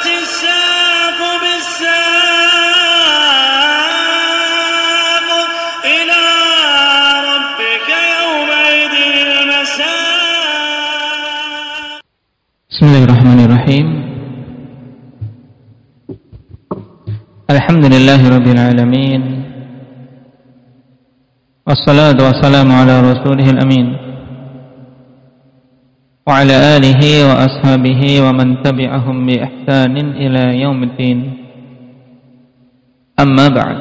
والتفت الساق بالساق إلى ربك يومئذ المساق. Bismillahirrahmanirrahim. Alhamdulillahi rabbil alamin. Wassalatu wassalamu ala rasulihil amin wa ala alihi wa ashabihi wa man tabi'ahum bi ihsanin ila yaumiddin. Amma ba'd.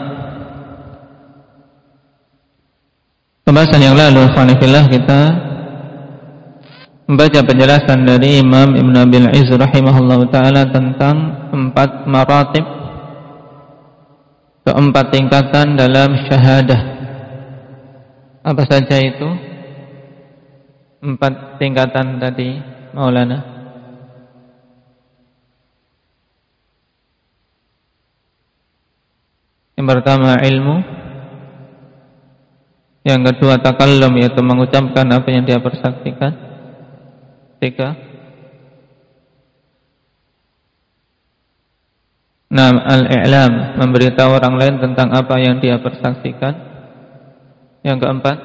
Pembahasan yang lalu ikhwanifillah kita membaca penjelasan dari Imam Ibn Abil Izz rahimahullah ta'ala tentang 4 maratib atau 4 tingkatan dalam syahadah. Apa saja itu 4 tingkatan tadi Maulana? Yang pertama ilmu, yang kedua takallum, yaitu mengucapkan apa yang dia persaksikan. 3. Al-i'lam, memberitahu orang lain tentang apa yang dia persaksikan. Yang keempat,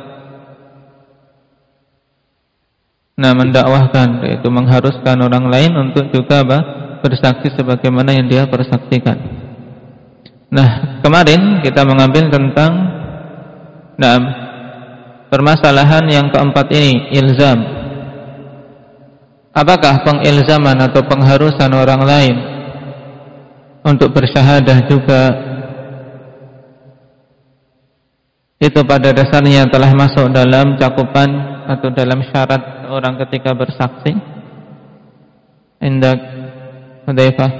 mendakwahkan, yaitu mengharuskan orang lain untuk juga bersaksi sebagaimana yang dia persaksikan. Kemarin kita mengambil tentang permasalahan yang keempat ini, ilzam. Apakah pengilzaman atau pengharusan orang lain untuk bersyahadah juga itu pada dasarnya telah masuk dalam cakupan atau dalam syarat orang ketika bersaksi? Indak Hudzaifah?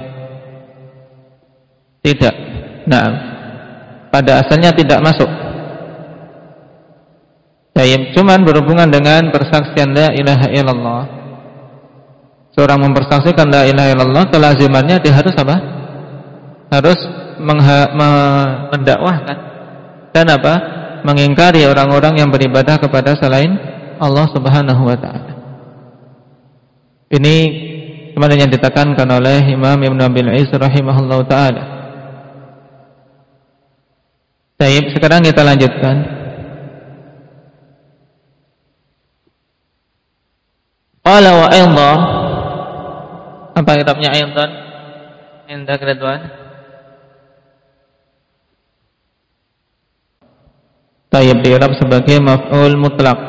Tidak. Pada asalnya tidak masuk. Cuman berhubungan dengan persaksian la ilaha illallah. Seorang mempersaksikan la ilaha illallah, kelazimannya dia harus apa? Harus mendakwahkan dan mengingkari orang-orang yang beribadah kepada selain Allah Subhanahu wa taala. Ini kemarin yang ditekankan oleh Imam Ibn Abil Izz rahimahullah taala. Baik, sekarang kita lanjutkan. Qala wa aidha, apa kitabnya aidan? Indah Ridwan. Tayyib diirab sebagai maf'ul mutlaq.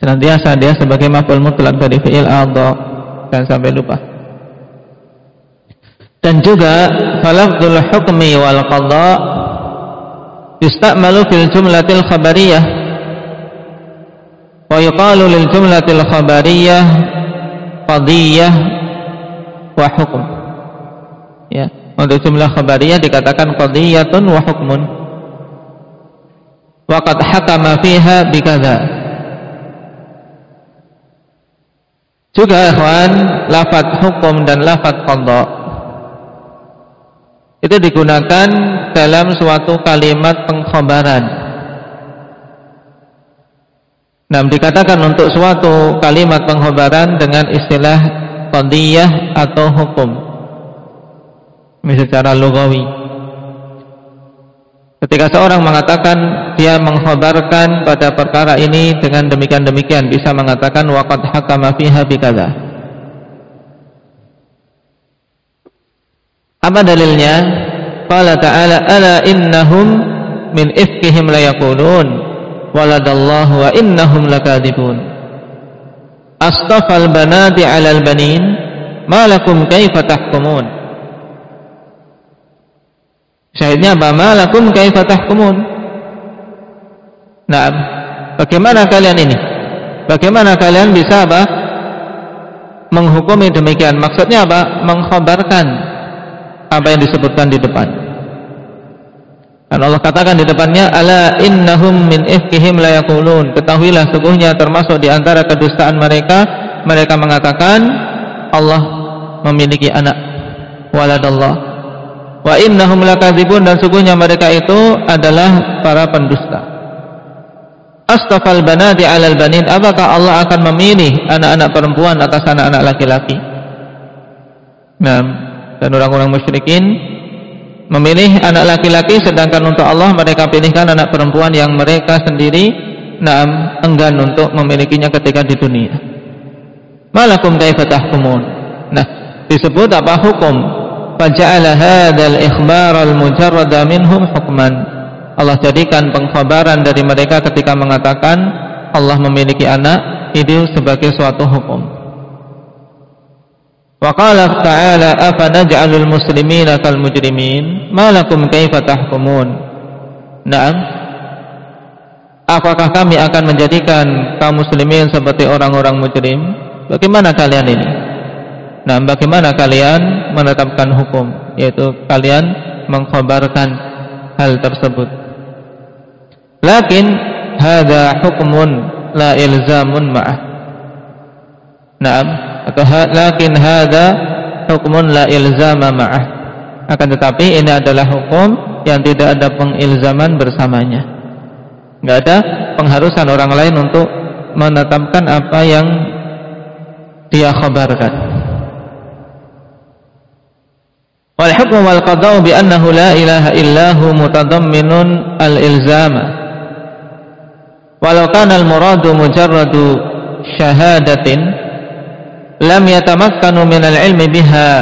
Senantiasa dia sebagai maf'ul mutlaq dari fi'il adha, dan sampai lupa. Dan juga falafdzul hukmi wal qadha yusta'malu fil jumlatil khabariyah wa yuqalu lil jumlatil khabariyah qadiyah wa hukm. Ya, untuk jumlah khabariyah dikatakan qadiyatun wa hukmun. Wa qad hakama fiha bikadza. Juga ikhwan, lafaz hukum dan lafaz qadha itu digunakan dalam suatu kalimat pengkhabaran. Dikatakan untuk suatu kalimat pengkhabaran dengan istilah qadiyah atau hukum. Ini secara lugawi. Ketika seorang mengatakan dia mengkhabarkan pada perkara ini dengan demikian-demikian, bisa mengatakan waqad hakama fiha bikadza. Apa dalilnya? Qala ta'ala ala innahum min ifkihim la yaqulun waladallahu wa innahum lakadzibun. Astafal banati 'alal banin ma lakum kaifa tahkumun. Syahidnya apa? Ma lakum kaifa tahkumun. Bagaimana kalian ini? Bagaimana kalian bisa menghukumi demikian? Maksudnya apa? Mengkhabarkan apa yang disebutkan di depan. Dan Allah katakan di depannya, ala innahum min ifkihim la yaqulun. Ketahuilah sesungguhnya termasuk di antara kedustaan mereka, mereka mengatakan Allah memiliki anak, waladallah. Wa innahum lakadzibun, dan sesungguhnya mereka itu adalah para pendusta. Astafal banati 'alal banin, apakah Allah akan memilih anak-anak perempuan atas anak-anak laki-laki? Nah, dan orang-orang musyrikin memilih anak laki-laki, sedangkan untuk Allah mereka pilihkan anak perempuan yang mereka sendiri enggan untuk memilikinya ketika di dunia. Malakum kaifa tahkumun. Nah, disebut apa hukum? Faja'ala hadzal ikhbar al-mujarrada minhum hukman. Allah jadikan pengkhabaran dari mereka ketika mengatakan Allah memiliki anak itu sebagai suatu hukum. Wa qala ta'ala afanaj'alul muslimina kal mujrimin malakum kaifa tahkumun. Naam, apakah kami akan menjadikan kaum muslimin seperti orang-orang mujrim? Bagaimana kalian ini? Nah, bagaimana kalian menetapkan hukum, yaitu kalian mengkhabarkan hal tersebut. Lakin hadza hukmun la ilzamun ma'ah. Naam, atau lakin hadza hukmun la ilzama ma'ah. Akan tetapi ini adalah hukum yang tidak ada pengilzaman bersamanya. Enggak ada pengharusan orang lain untuk menetapkan apa yang dia khabarkan. Wal hukmu wal qada'u bi annahu la ilaha illahu mutadamminun al-ilzama. Walau kana al-muradu mujarradu syahadatin lam yatamakkanu min al-ilmi biha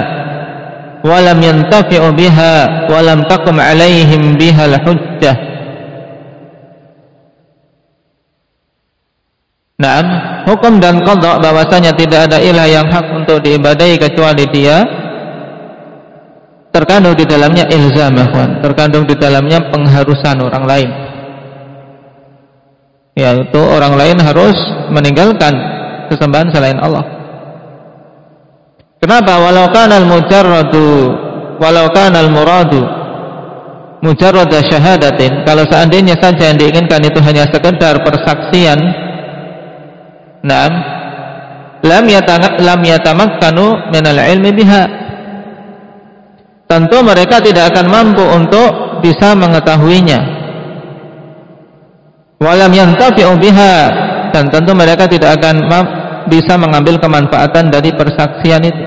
wa lam yantafi'u biha wa lam taqum 'alaihim biha al-hujjah. Naam, hukum dan qada' bahwasanya tidak ada ilah yang hak untuk diibadahi kecuali Dia, terkandung di dalamnya ilzam, terkandung di dalamnya pengharusan orang lain, yaitu orang lain harus meninggalkan sesembahan selain Allah. Kenapa? Walau kana al-muradu mujarrad syahadatin, kalau seandainya saja yang diinginkan itu hanya sekedar persaksian, naam, lam yatamakkanu min al-ilmi biha, tentu mereka tidak akan mampu untuk bisa mengetahuinya. Walam yantafi'u biha, dan tentu mereka tidak akan bisa mengambil kemanfaatan dari persaksian itu,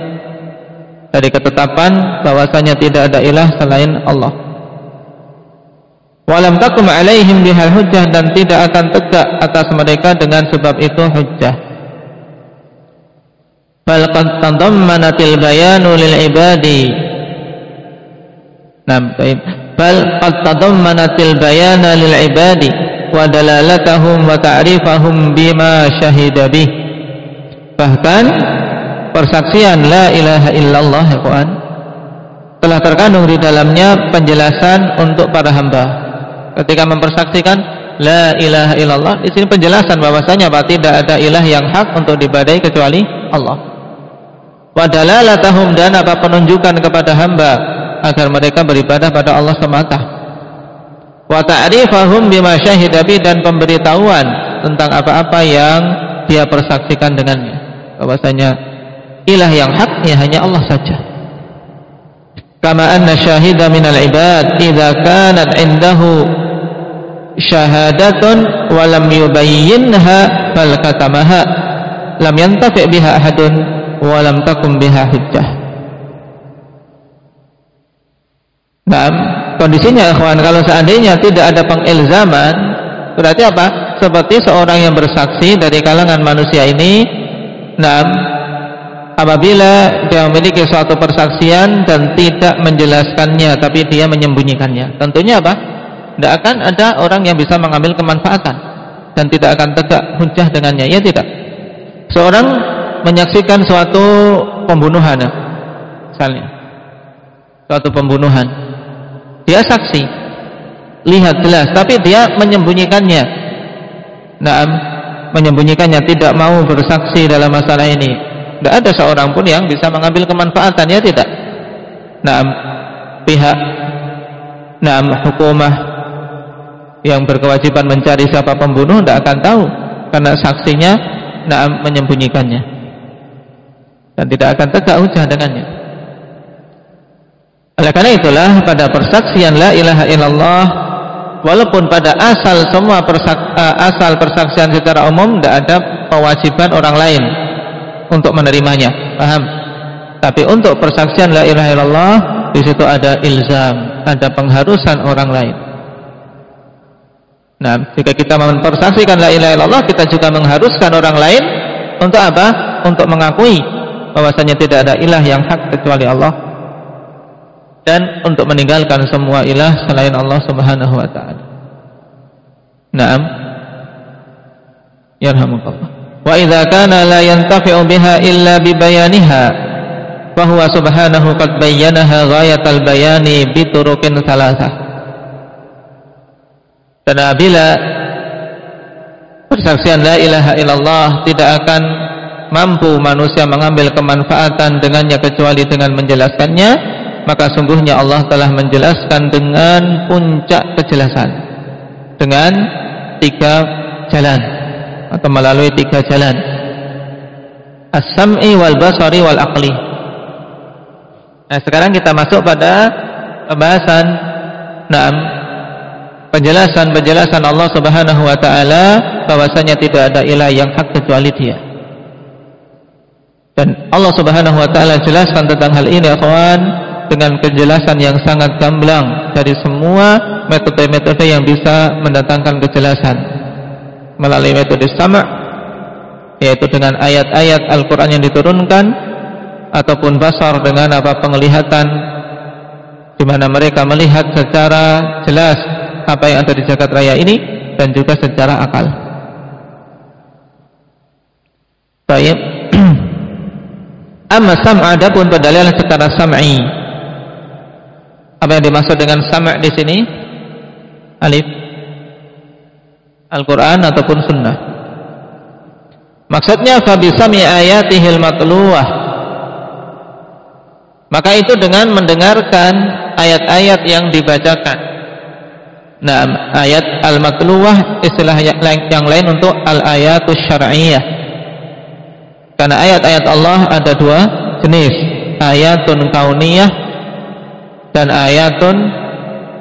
dari ketetapan bahwasanya tidak ada ilah selain Allah. Walam takum alaihim bihal hujjah, dan tidak akan tegak atas mereka dengan sebab itu hujjah. Bal qad tadammanatil bayanu lil ibadi. Bal qad tadammanatil bayana lil ibadi wa dalalatahum wa ta'rifahum bima syahida bih. Bahkan persaksian la ilaha illallah telah terkandung di dalamnya penjelasan untuk para hamba. Ketika mempersaksikan la ilaha illallah, di sini penjelasan bahwasanya tidak ada ilah yang hak untuk diibadahi kecuali Allah. Wa dalalatahum, dan apa penunjukan kepada hamba agar mereka beribadah pada Allah semata. Wa ta'rifahum bima syahida bi, dan pemberitahuan tentang apa-apa yang dia persaksikan dengannya, bahwasanya ilah yang haknya hanya Allah saja. Kama anna syahida minal ibad idza kanat indahu syahadatun wa lam yubayyinha fal katamaha lam yantafi biha ahadun wa lam takum biha hujjah. Nah, kondisinya ikhwan, kalau seandainya tidak ada pengilzaman, berarti apa? Seperti seorang yang bersaksi dari kalangan manusia ini, nah, apabila dia memiliki suatu persaksian dan tidak menjelaskannya, tapi dia menyembunyikannya, tentunya apa? Tidak akan ada orang yang bisa mengambil kemanfaatan dan tidak akan tegak hujjah dengannya, ya tidak. Seorang menyaksikan suatu pembunuhan, misalnya suatu pembunuhan, dia saksi, lihat jelas, tapi dia menyembunyikannya. Nah, menyembunyikannya, tidak mau bersaksi dalam masalah ini. Tidak ada seorang pun yang bisa mengambil kemanfaatan, ya tidak. Nah, pihak hukumah yang berkewajiban mencari siapa pembunuh tidak akan tahu, karena saksinya menyembunyikannya, dan tidak akan tegak hujjah dengannya. Oleh karena itulah pada persaksian la ilaha illallah, walaupun pada asal semua asal persaksian secara umum tidak ada kewajiban orang lain untuk menerimanya, paham? Tapi untuk persaksian la ilaha illallah, di situ ada ilzam, ada pengharusan orang lain. Nah, jika kita mempersaksikan la ilaha illallah, kita juga mengharuskan orang lain untuk apa? Untuk mengakui bahwasanya tidak ada ilah yang hak kecuali Allah, dan untuk meninggalkan semua ilah selain Allah Subhanahu wa taala. Naam. Yarhamukallah. Wa idza kana la yantafi'u biha illa bi bayaniha fa huwa subhanahu qad bayyanaha ghayatal bayani bi turuqin thalathah. Dan apabila persaksian la ilaha illallah tidak akan mampu manusia mengambil kemanfaatan dengannya kecuali dengan menjelaskannya, maka sungguhnya Allah telah menjelaskan dengan puncak kejelasan, dengan 3 jalan atau melalui 3 jalan, as-sam'i wal basari wal aqli. Nah, sekarang kita masuk pada pembahasan penjelasan Allah Subhanahu wa taala bahwasanya tidak ada ilah yang hak kecuali Dia. Dan Allah Subhanahu wa taala jelaskan tentang hal ini, ikhwan, dengan kejelasan yang sangat gamblang dari semua metode-metode yang bisa mendatangkan kejelasan, melalui metode sama', yaitu dengan ayat-ayat Al-Quran yang diturunkan, ataupun basar dengan penglihatan, di mana mereka melihat secara jelas apa yang ada di jagat raya ini, dan juga secara akal. Baik. Amma sam' adapun pendalilan secara sam'i. Apa yang dimaksud dengan sam' di sini? Alif. Al-Quran ataupun sunnah. Maksudnya fa bi sam'i ayatihil matluwah. Maka itu dengan mendengarkan ayat-ayat yang dibacakan. Nah, ayat al-matluwah istilah yang lain untuk al-ayatus syar'iyyah. Karena ayat-ayat Allah ada 2 jenis, ayatun kauniyah dan ayatun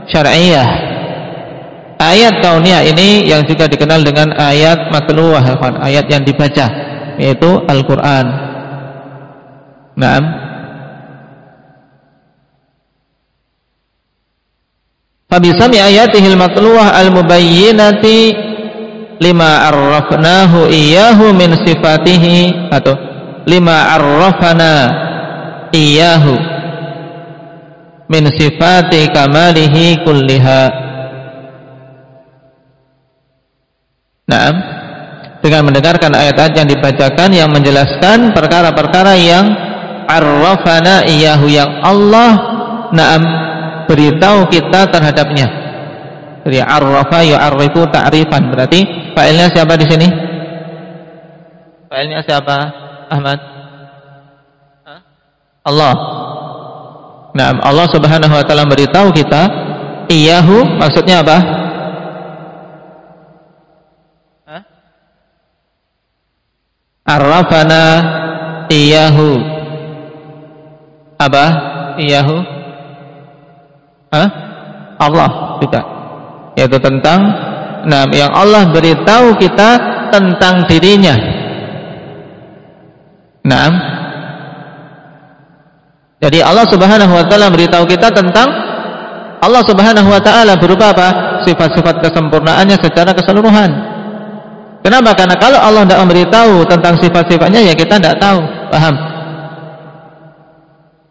syar'iyyah. Ayat kauniyah ini yang juga dikenal dengan ayat matluwah, ayat yang dibaca, yaitu Al-Quran. Naam. Fabisami ayatihil matluwah al-mubayyinati lima arrafnahu iyyahu min sifatihi, atau lima arrafana iyyahu min sifati kamalihi kulliha. Naam, dengan mendengarkan ayat-ayat yang dibacakan yang menjelaskan perkara-perkara yang arrafana iyyahu, yang Allah beritahu kita terhadapnya. Jadi arrafa yu'arrifu ta'rifan, berarti fa'ilnya siapa di sini? Fa'ilnya siapa? Ahmad? Allah. Nah, Allah Subhanahu wa taala beritahu kita iyyahu, maksudnya apa? Arrafana iyyahu. Apa? Iyyahu? Allah juga. Yaitu tentang yang Allah beritahu kita tentang dirinya. Naam. Jadi Allah Subhanahu wa taala beritahu kita tentang Allah Subhanahu wa taala berupa apa? Sifat-sifat kesempurnaannya secara keseluruhan. Kenapa? Karena kalau Allah tidak memberitahu tentang sifat-sifatnya, ya kita tidak tahu. Paham?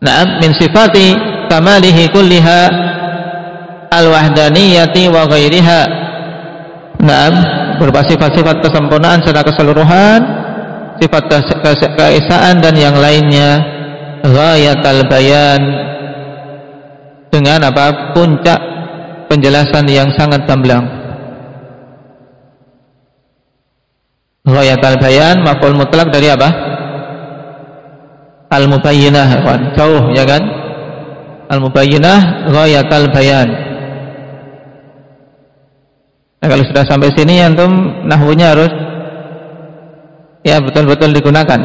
Naam, min sifati kamalihi kulliha al-wahdaniyati wa ghairiha. Naam, berupa sifat-sifat kesempurnaan secara keseluruhan, sifat keesaan dan yang lainnya, ghayatal bayan, dengan apa? Puncak penjelasan yang sangat gamblang. Ghayatal bayan maf'ul mutlak dari apa? Al-mubayyinah, jauh, ya kan? Al-mubayyinah ghayatal bayan. Nah, kalau sudah sampai sini antum nahwunya harus ya betul-betul digunakan.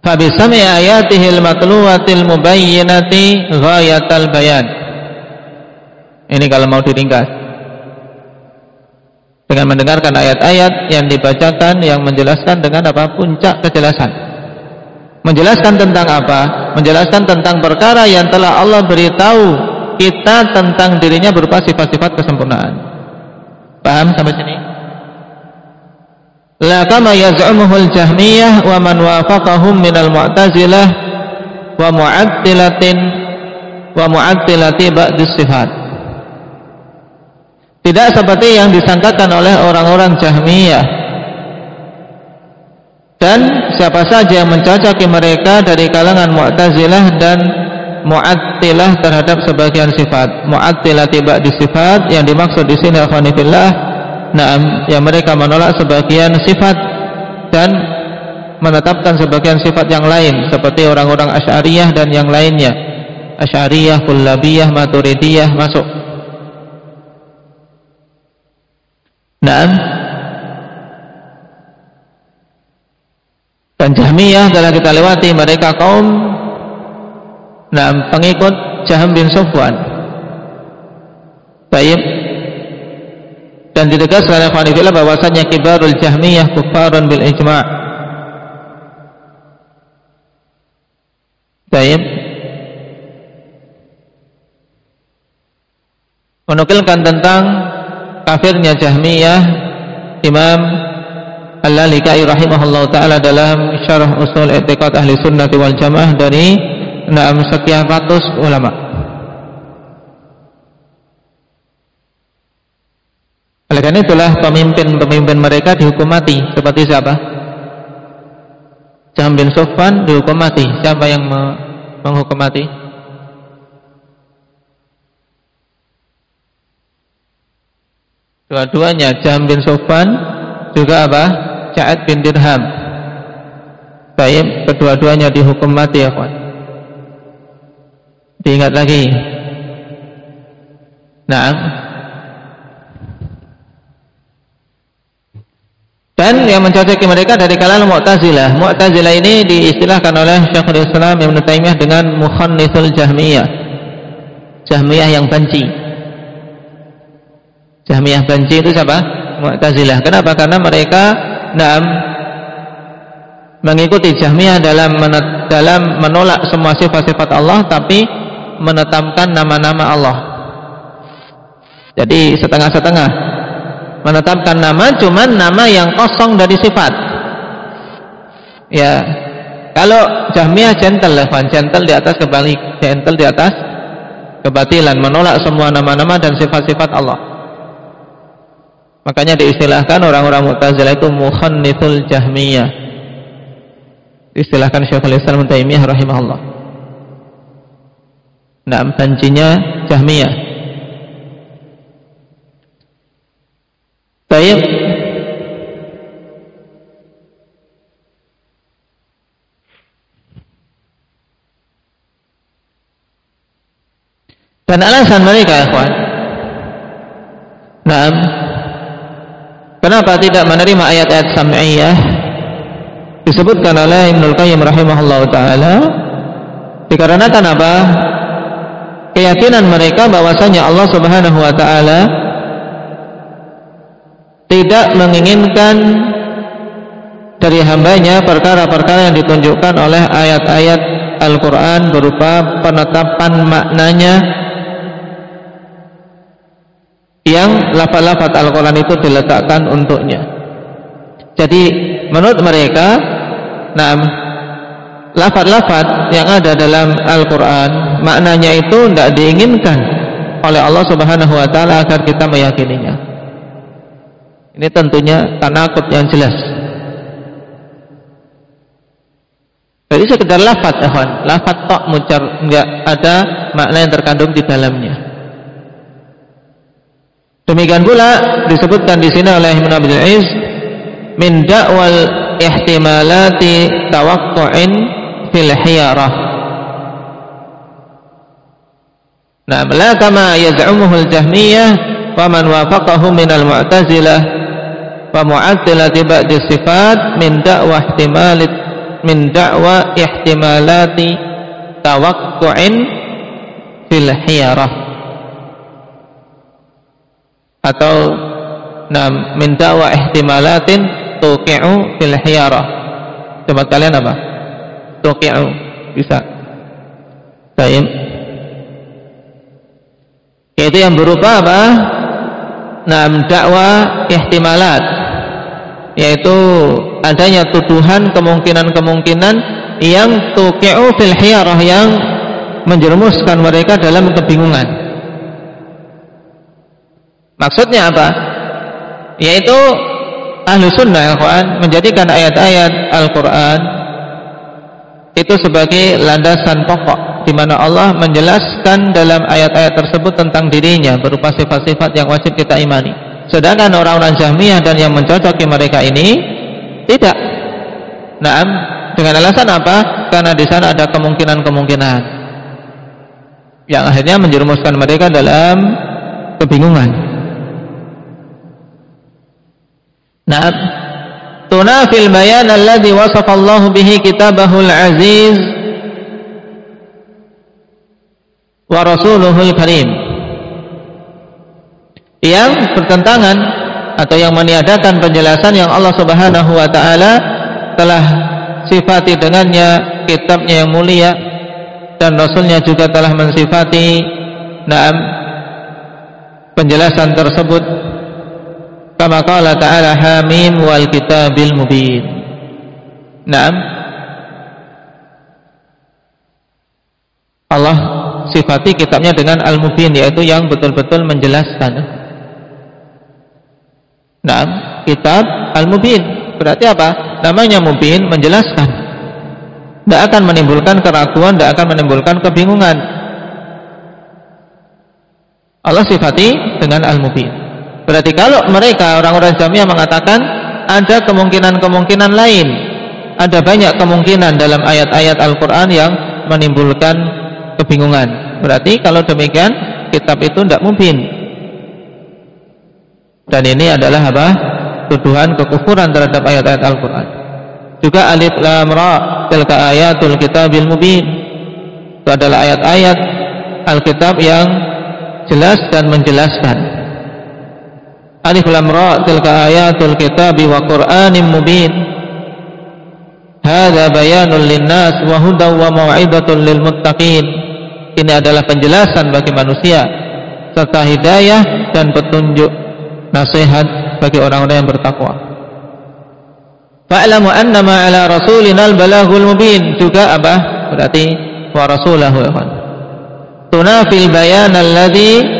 Fa bi sam'i ayatihil matluwatil mubayyinati ghayatal bayan. Ini kalau mau diringkas, dengan mendengarkan ayat-ayat yang dibacakan yang menjelaskan dengan apa? Puncak kejelasan, Menjelaskan tentang apa? Menjelaskan tentang perkara yang telah Allah beritahu kita tentang dirinya berupa sifat-sifat kesempurnaan. Paham sampai sini? La kama yaz'umuhul Jahmiyah wa man wafaqahum minal Mu'tazilah wa mu'attilati ba'dis sifat. Tidak seperti yang disangkakan oleh orang-orang Jahmiyah. Dan siapa saja yang mencocoki mereka dari kalangan Mu'tazilah dan Mu'attilah terhadap sebagian sifat. Mu'attilah tiba di sifat yang dimaksud di sini akhwanifillah, yang mereka menolak sebagian sifat dan menetapkan sebagian sifat yang lain, seperti orang-orang Asy'ariyah dan yang lainnya. Asy'ariyah, Kullabiyah, Maturidiyah masuk. Dan Jahmiyah telah kita lewati, mereka kaum pengikut Jahm bin Safwan. Baik. Dan ditegaskan oleh Khanifillah bahwasanya kibarul Jahmiyah kuffarun bil ijma'. Baik. Menukilkan tentang kafirnya Jahmiyah Imam Al-Lalikai rahimahullah ta'ala dalam syarah usul i'tiqad ahli sunnati wal jamaah dari sekian ratus ulama. Oleh karena itulah pemimpin mereka dihukum mati. Seperti siapa? Jahm bin Safwan dihukum mati. Siapa yang menghukum mati? Dua-duanya, Jahm bin Safwan juga apa? Ja'ad bin Dirham. Baik, kedua-duanya dihukum mati ya kawan. Diingat lagi. Dan yang mencocoki mereka dari kalangan Mu'tazilah. Mu'tazilah ini diistilahkan oleh Syekhul Islam Ibnu Taimiyah dengan mukhannithul Jahmiyah. Jahmiyah yang benci. Jahmiyah benci itu siapa? Mu'tazilah. Kenapa? Karena mereka mengikuti Jahmiyah dalam menolak semua sifat-sifat Allah, tapi menetapkan nama-nama Allah. Jadi setengah-setengah. Menetapkan nama, cuman nama yang kosong dari sifat. Ya, kalau Jahmiyah gentle di atas kebalik, gentle di atas kebatilan, menolak semua nama-nama dan sifat-sifat Allah. Makanya diistilahkan orang-orang Mu'tazilah itu mukhannithul Jahmiyah. Diistilahkan Syekhul Islam Ibnu Taimiyah rahimahullah. Bencinya Jahmiyah. Baik. Dan alasan mereka, ikhwan, kenapa tidak menerima ayat-ayat sam'iyah disebutkan oleh Ibnul Qayyim rahimahullah ta'ala, dikarenakan apa? Keyakinan mereka bahwasanya Allah subhanahu wa ta'ala tidak menginginkan dari hambanya perkara-perkara yang ditunjukkan oleh ayat-ayat Al-Quran berupa penetapan maknanya yang lafaz-lafaz Al-Quran itu diletakkan untuknya. Jadi menurut mereka, lafaz-lafaz yang ada dalam Al-Quran maknanya itu tidak diinginkan oleh Allah Subhanahu Wa Taala agar kita meyakininya. Ini tentunya tanakut yang jelas. Jadi sekedar lafaz, lafaz tok mucar, enggak ada makna yang terkandung di dalamnya. Demikian pula disebutkan di sini oleh Ibnu Abdul Aziz min da'wal ihtimalati tawaqqu'in fil hiyarah. La kama yaz'umuhu al-Jahmiyah wa man wafaqahu min al-Mu'tazilah wa mu'attilati ba'di sifat min da'wa ihtimalati tawaqqu'in fil hiyarah, atau min da'wa ihtimalatin tuqi'u fil hiyarah. Coba kalian apa? tuqi'u, bisa. Baik. Itu yang berupa apa? Dakwah ihtimalat, yaitu adanya tuduhan kemungkinan-kemungkinan yang tuqi'u fil hiyarah, yang menjerumuskan mereka dalam kebingungan. Maksudnya apa? Yaitu ahlu sunnah Al-Quran menjadikan ayat-ayat Al-Quran itu sebagai landasan pokok, di mana Allah menjelaskan dalam ayat-ayat tersebut tentang dirinya berupa sifat-sifat yang wajib kita imani. Sedangkan orang-orang Jahmiyah dan yang mencocoki mereka ini tidak. Dengan alasan apa? Karena di sana ada kemungkinan-kemungkinan yang akhirnya menjerumuskan mereka dalam kebingungan. Tunafil bayan alladhi wasafa Allah bihi kitabahul aziz wa rasuluhul karim, yang bertentangan atau yang meniadakan penjelasan yang Allah Subhanahu wa taala telah sifati dengannya kitabnya yang mulia, dan rasulnya juga telah mensifati penjelasan tersebut. Kama qala ta'ala hamim wal kitabil mubin. Allah sifati kitabnya dengan al-mubin, yaitu yang betul-betul menjelaskan. Kitab al-mubin berarti apa? Namanya mubin, menjelaskan. Tidak akan menimbulkan keraguan, tidak akan menimbulkan kebingungan. Allah sifati dengan al-mubin. Berarti kalau mereka orang-orang Jahmiyah mengatakan ada kemungkinan-kemungkinan lain, ada banyak kemungkinan dalam ayat-ayat Al-Quran yang menimbulkan kebingungan, berarti kalau demikian kitab itu tidak mubin. Dan ini adalah apa? Tuduhan kekufuran terhadap ayat-ayat Al-Quran. Juga alif lam ra tilka ayatul kitabil mubin, itu adalah ayat-ayat Alkitab yang jelas dan menjelaskan. Alif lam ra tilka ayatul kitabi wa qur'anin mubin, hadza bayanun linnas wa hudaw wa mau'idatun lil muttaqin. Ini adalah penjelasan bagi manusia serta hidayah dan petunjuk, nasihat bagi orang-orang yang bertakwa. Fa'lamu annama ala rasulina al-balaghul mubin, juga apa? Berarti wa rasulahu ya kan. Tunafil bayan alladhi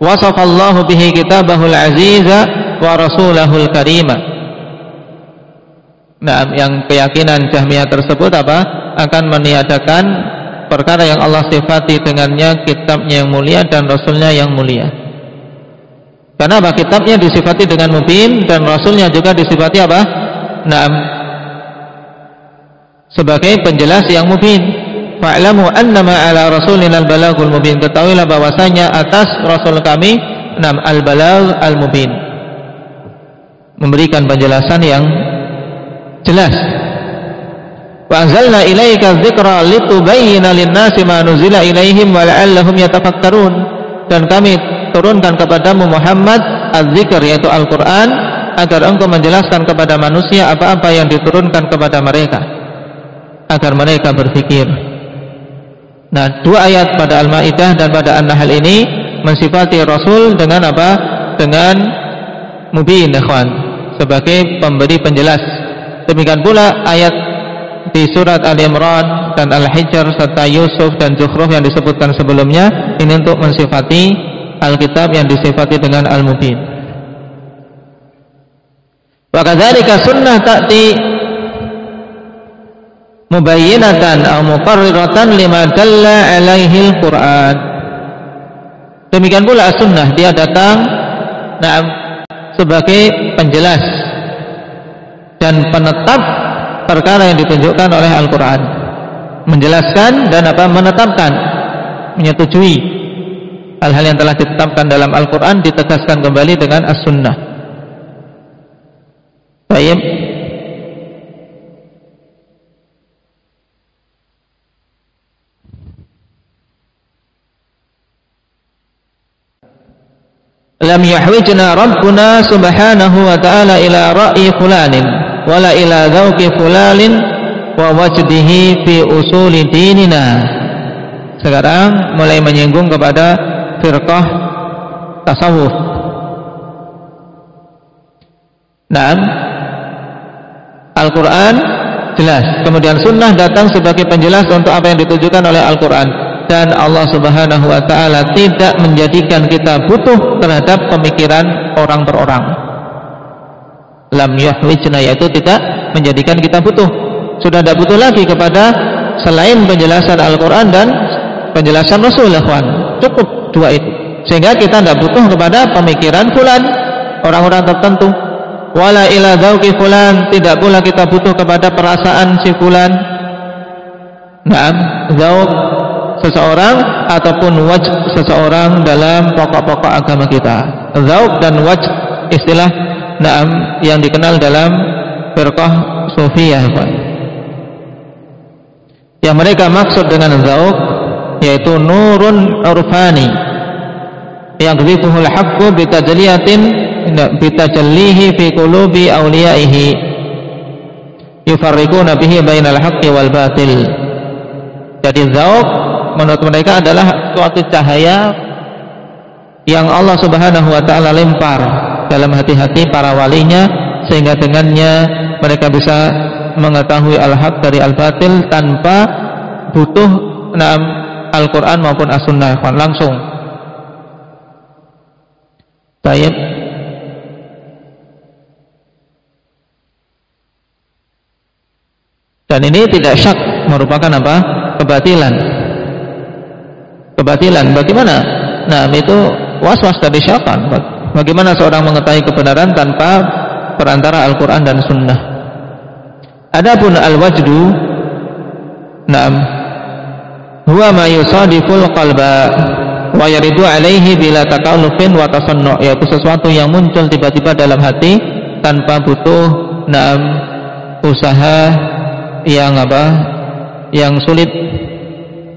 wasafallahu bihi kitabahul aziza wa rasulahul karima. Yang keyakinan Jahmiyah tersebut apa? Akan meniadakan perkara yang Allah sifati dengannya kitabnya yang mulia dan rasulnya yang mulia. Karena apa? Kitabnya disifati dengan mubin dan rasulnya juga disifati apa? Sebagai penjelas yang mubin. Fa'lamu annama ala rasulina al-balaghul mubin, ketahuilah bahwasanya atas rasul kami al-balagh al-mubin, memberikan penjelasan yang jelas. Wa anzalna ilaika dzikra litubayyana lin-nasi ma nuzila ilaihim wa la'allahum yatafakkarun, dan kami turunkan kepadamu Muhammad az-dzikr, yaitu Al-Qur'an, agar engkau menjelaskan kepada manusia apa-apa yang diturunkan kepada mereka, agar mereka berfikir. Dua ayat pada Al-Maidah dan pada An-Nahl ini mensifati Rasul dengan apa? Dengan mubin, ikhwan, sebagai pemberi penjelas. Demikian pula ayat di surat Al-Imran dan Al-Hijr serta Yusuf dan Zukhruf yang disebutkan sebelumnya, ini untuk mensifati Alkitab yang disifati dengan Al-Mubin. Wa kadzalika sunnah ta'ti mubayyinatan atau muqarriratan lima dalla alaihi al-Qur'an. Demikian pula as-sunnah, dia datang sebagai penjelas dan penetap perkara yang ditunjukkan oleh Al-Qur'an, menjelaskan dan apa? Menetapkan, menyetujui hal-hal yang telah ditetapkan dalam Al-Qur'an, ditegaskan kembali dengan as-sunnah. Baik. Lam yahwijna rabbuna subhanahu wa ta'ala ila ra'yi fulanin wala ila dhauqi fulanin wa wajdihi fi usuli dinina. Sekarang mulai menyinggung kepada firqah tasawuf. Naam, Al-Quran jelas, kemudian sunnah datang sebagai penjelas untuk apa yang ditujukan oleh Al-Quran. Dan Allah Subhanahu wa ta'ala tidak menjadikan kita butuh terhadap pemikiran orang per orang. Lam yahwijna, yaitu tidak menjadikan kita butuh. Sudah tidak butuh lagi kepada selain penjelasan Al-Quran dan penjelasan Rasulullah. Cukup dua itu, sehingga kita tidak butuh kepada pemikiran fulan, orang-orang tertentu. Wala ila dzauqi fulan, tidak pula kita butuh kepada perasaan si fulan. Naam, dzauq seseorang ataupun wajh seseorang dalam pokok-pokok agama kita. Dzauq dan wajh istilah naam yang dikenal dalam firqah sufiyah. Yang mereka maksud dengan dzauq yaitu nurun urfani yang ghrifuhul haqqu bitajallihi fi qulubi awliyaihi yufarriquna bihi bainal haqqi wal batil. Jadi dzauq menurut mereka adalah suatu cahaya yang Allah Subhanahu wa ta'ala lempar dalam hati-hati para walinya, sehingga dengannya mereka bisa mengetahui al-haq dari al-batil tanpa butuh Al-Quran maupun as-sunnah, langsung. Baik. Dan ini tidak syak merupakan apa? Kebatilan. Bagaimana? Nah, itu was-was dari syaitan. Bagaimana seorang mengetahui kebenaran tanpa perantara Al-Quran dan Sunnah? Adapun al-wajdu, na'am, huwa ma yusadiful qalba wa yaridu alaihi bila takallufin wa tasannu', yaitu sesuatu yang muncul tiba-tiba dalam hati tanpa butuh na'am usaha yang sulit.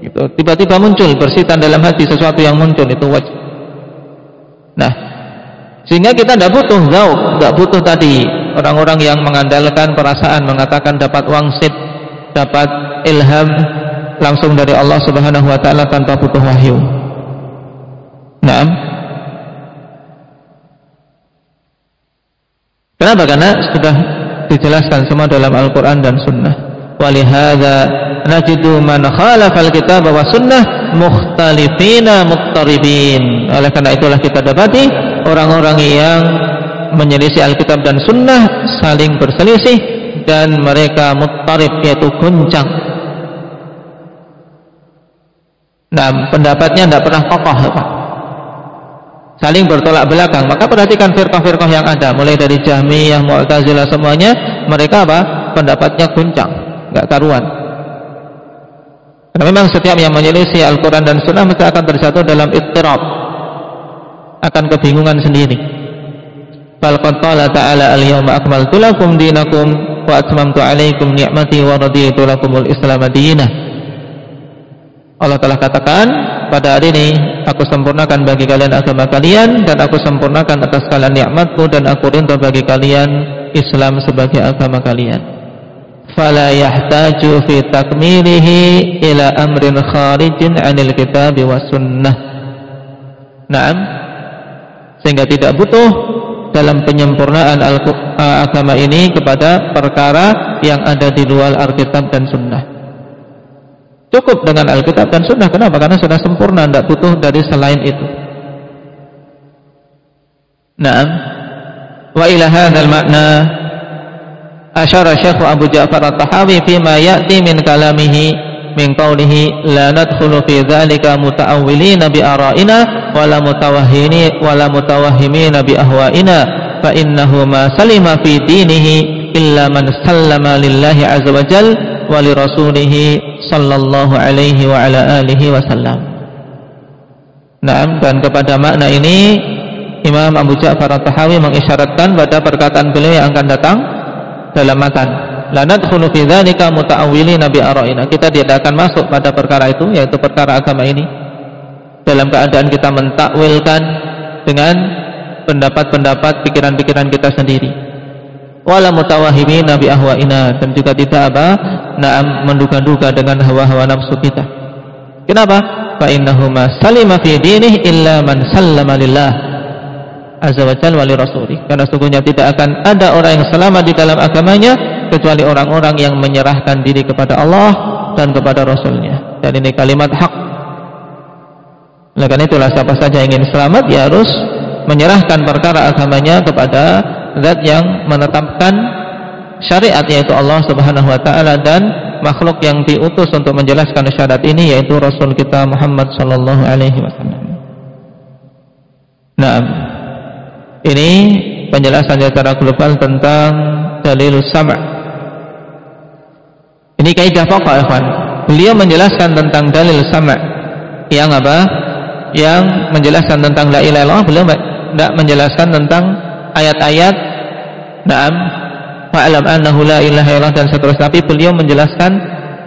Gitu. Tiba-tiba muncul bersitan dalam hati sesuatu yang muncul, itu wajib. Nah, sehingga kita tidak butuh dzauq, tidak butuh tadi orang-orang yang mengandalkan perasaan, mengatakan dapat wangsit, dapat ilham langsung dari Allah Subhanahu wa ta'ala tanpa butuh wahyu. Naam. Kenapa? Karena sudah dijelaskan semua dalam Al-Quran dan Sunnah. Walihada najidu man khalafal kitab wa sunnah mukhtalifina muqtaribin. Oleh karena itulah kita dapati orang-orang yang menyelisih Alkitab dan Sunnah saling berselisih dan mereka muqtarib, yaitu goncang. Nah, pendapatnya tidak pernah kokoh, Pak. Saling bertolak belakang. Maka perhatikan firqah-firqah yang ada, mulai dari Jahmiyah, Mu'tazilah, semuanya mereka apa? Pendapatnya goncang, enggak karuan. Karena memang setiap yang menyelisih Al-Quran dan Sunnah mesti akan terjatuh dalam ittirab, akan kebingungan sendiri. Fal qad qala ta'ala al-yawma akmaltu lakum dinakum wa atmamtu 'alaikum ni'mati wa raditu lakumul Islam dinan. Allah telah katakan, pada hari ini aku sempurnakan bagi kalian agama kalian, dan aku sempurnakan atas kalian nikmatku, dan aku ridha bagi kalian Islam sebagai agama kalian. Fala yahtaju fi takmilihi ila amrin kharijin 'anil kitab was sunnah. Naam, sehingga tidak butuh dalam penyempurnaan agama ini kepada perkara yang ada di luar Alkitab dan Sunnah. Cukup dengan Alkitab dan Sunnah. Kenapa? Karena sudah sempurna, tidak butuh dari selain itu. Naam. Wa ila hadzal makna asyara Syekh Abu Ja'far At-Tahawi fima ya'ti min kalamihi min qawlihi la nadkhulu fi dzalika muta'awwilina bi ara'ina wala mutawahhimina bi ahwa'ina fa innahu ma salima fi dinihi illa man sallama lillahi azza wa jal wa li rasulih sallallahu alaihi wa ala alihi wasallam. Naam, dan kepada makna ini Imam Abu Ja'far At-Tahawi mengisyaratkan pada perkataan beliau yang akan datang dalam matan, la nadkhulu fi dzalika muta'awwilina bi ara'ina. Kita tidak akan masuk pada perkara itu, yaitu perkara agama ini, dalam keadaan kita mentakwilkan dengan pendapat-pendapat, pikiran-pikiran kita sendiri. wala mutawahhimina bi ahwaina, dan juga tidak menduga-duga dengan hawa-hawa nafsu kita. Kenapa? Fa innahuma salima fi dinihi illa man sallama lillah azza wa jalla wa li rasulih. Karena sesungguhnya tidak akan ada orang yang selamat di dalam agamanya kecuali orang-orang yang menyerahkan diri kepada Allah dan kepada Rasulnya. Dan ini kalimat hak. Oleh karena itulah siapa saja yang ingin selamat, dia harus menyerahkan perkara agamanya kepada zat yang menetapkan syariat, yaitu Allah Subhanahu wa taala, dan makhluk yang diutus untuk menjelaskan syariat ini yaitu Rasul kita Muhammad sallallahu alaihi wasallam. Nah, ini penjelasan secara global tentang dalilus sam'. Ini kaidah pokok, ikhwan. Beliau menjelaskan tentang dalil sam' yang apa? Yang menjelaskan tentang la ilaha illallah. Beliau tidak menjelaskan tentang ayat-ayat na'am fa'alam annahu la ilaha illallah dan seterusnya, tapi beliau menjelaskan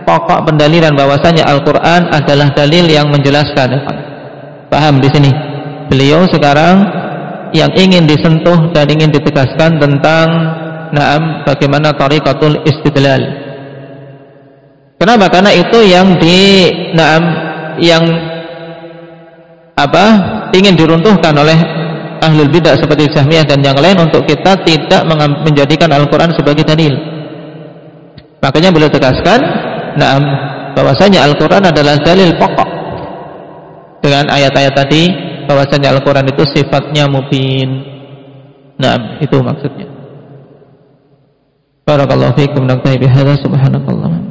pokok pendalilan bahwasanya Al-Qur'an adalah dalil yang menjelaskan. Paham di sini? Beliau sekarang yang ingin disentuh dan ingin ditegaskan tentang na'am bagaimana tariqatul istidlal. Kenapa? Karena itu yang ingin diruntuhkan oleh ahlul bidah seperti Jahmiyah dan yang lain, untuk kita tidak menjadikan Al-Quran sebagai dalil. Makanya beliau tegaskan bahwasanya Al-Quran adalah dalil pokok dengan ayat-ayat tadi, bahwasanya Al-Quran itu sifatnya mubin. Itu maksudnya. Barakallahu fiikum, naktafi bihadza, subhanakallah.